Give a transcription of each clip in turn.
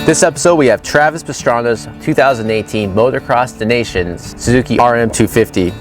This episode we have Travis Pastrana's 2018 Motocross Nations Suzuki RM250.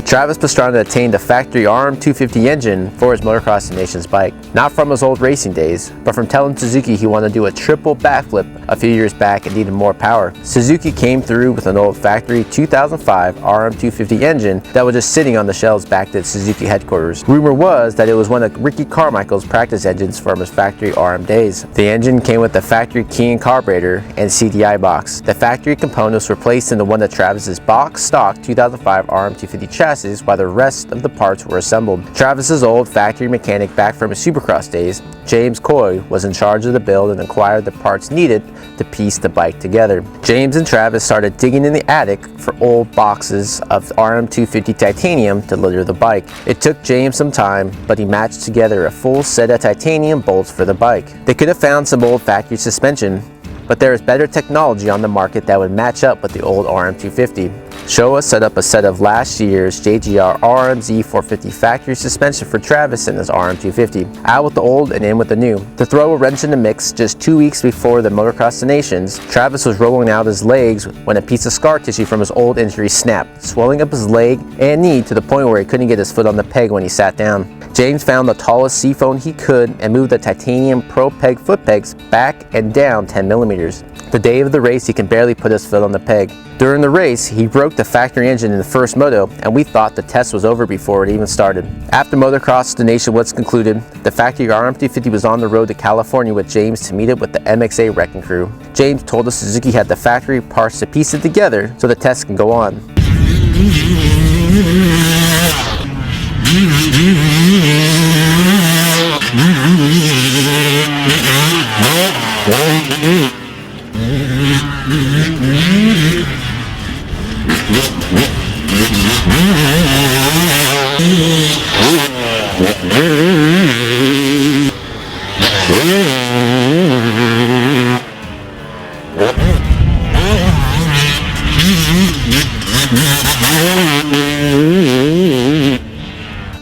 Travis Pastrana attained a factory RM250 engine for his Motocross Nations bike, not from his old racing days, but from telling Suzuki he wanted to do a triple backflip a few years back and needed more power. Suzuki came through with an old factory 2005 RM250 engine that was just sitting on the shelves back at Suzuki headquarters. Rumor was that it was one of Ricky Carmichael's practice engines from his factory RM days. The engine came with the factory key and carburetor and CDI box. The factory components were placed into one of Travis's box stock 2005 RM250 chassis, while the rest of the parts were assembled. Travis's old factory mechanic back from his Supercross days, James Coy, was in charge of the build and acquired the parts needed to piece the bike together. James and Travis started digging in the attic for old boxes of RM250 titanium to litter the bike. It took James some time, but he matched together a full set of titanium bolts for the bike. They could have found some old factory suspension, but there is better technology on the market that would match up with the old RM250. Showa set up a set of last year's JGR RMZ 450 factory suspension for Travis and his RM250. Out with the old and in with the new. To throw a wrench in the mix, just 2 weeks before the Motocross Nations, Travis was rolling out his legs when a piece of scar tissue from his old injury snapped, swelling up his leg and knee to the point where he couldn't get his foot on the peg when he sat down. James found the tallest C-phone he could and moved the titanium Pro Peg foot pegs back and down 10 millimeters. The day of the race, he can barely put his foot on the peg. During the race, he broke the factory engine in the first moto, and we thought the test was over before it even started. After Motocross the Nation was concluded, the factory RM250 was on the road to California with James to meet up with the MXA wrecking crew. James told us Suzuki had the factory parts to piece it together so the test can go on.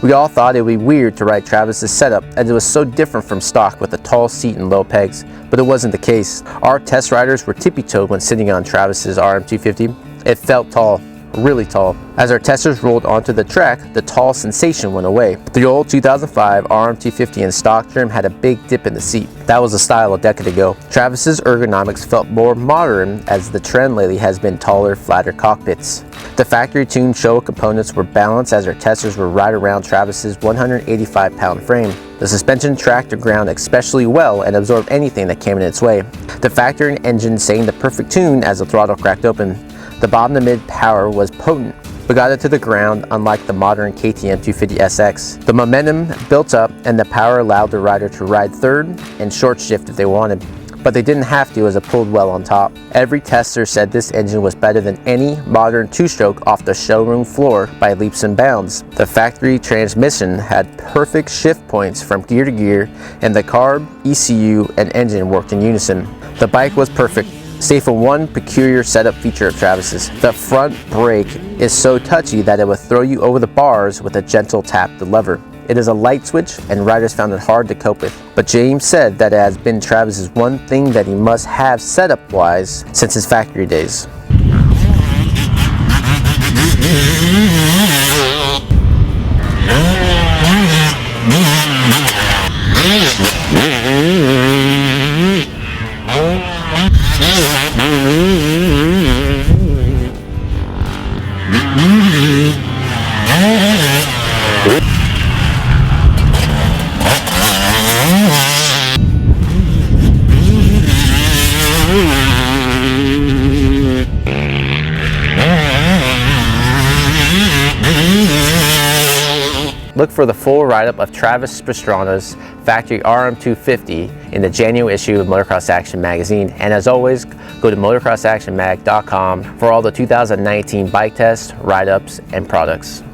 We all thought it would be weird to ride Travis's setup as it was so different from stock with a tall seat and low pegs, but it wasn't the case. Our test riders were tippy-toed when sitting on Travis's RM250. It felt tall, really tall. As our testers rolled onto the track, the tall sensation went away. The old 2005 RM250 in stock trim had a big dip in the seat. That was the style a decade ago. Travis's ergonomics felt more modern as the trend lately has been taller, flatter cockpits. The factory-tuned Showa components were balanced as our testers were right around Travis's 185-pound frame. The suspension tracked the ground especially well and absorbed anything that came in its way. The factory engine sang the perfect tune as the throttle cracked open. The bottom-to-mid power was potent, but got it to the ground unlike the modern KTM 250SX. The momentum built up and the power allowed the rider to ride third and short shift if they wanted, but they didn't have to as it pulled well on top. Every tester said this engine was better than any modern two-stroke off the showroom floor by leaps and bounds. The factory transmission had perfect shift points from gear to gear, and the carb, ECU, and engine worked in unison. The bike was perfect, save for one peculiar setup feature of Travis's. The front brake is so touchy that it will throw you over the bars with a gentle tap the lever. It is a light switch and riders found it hard to cope with. But James said that it has been Travis's one thing that he must have setup-wise since his factory days. Look for the full write-up of Travis Pastrana's factory RM250 in the January issue of Motocross Action Magazine. And as always, go to motocrossactionmag.com for all the 2019 bike tests, write-ups, and products.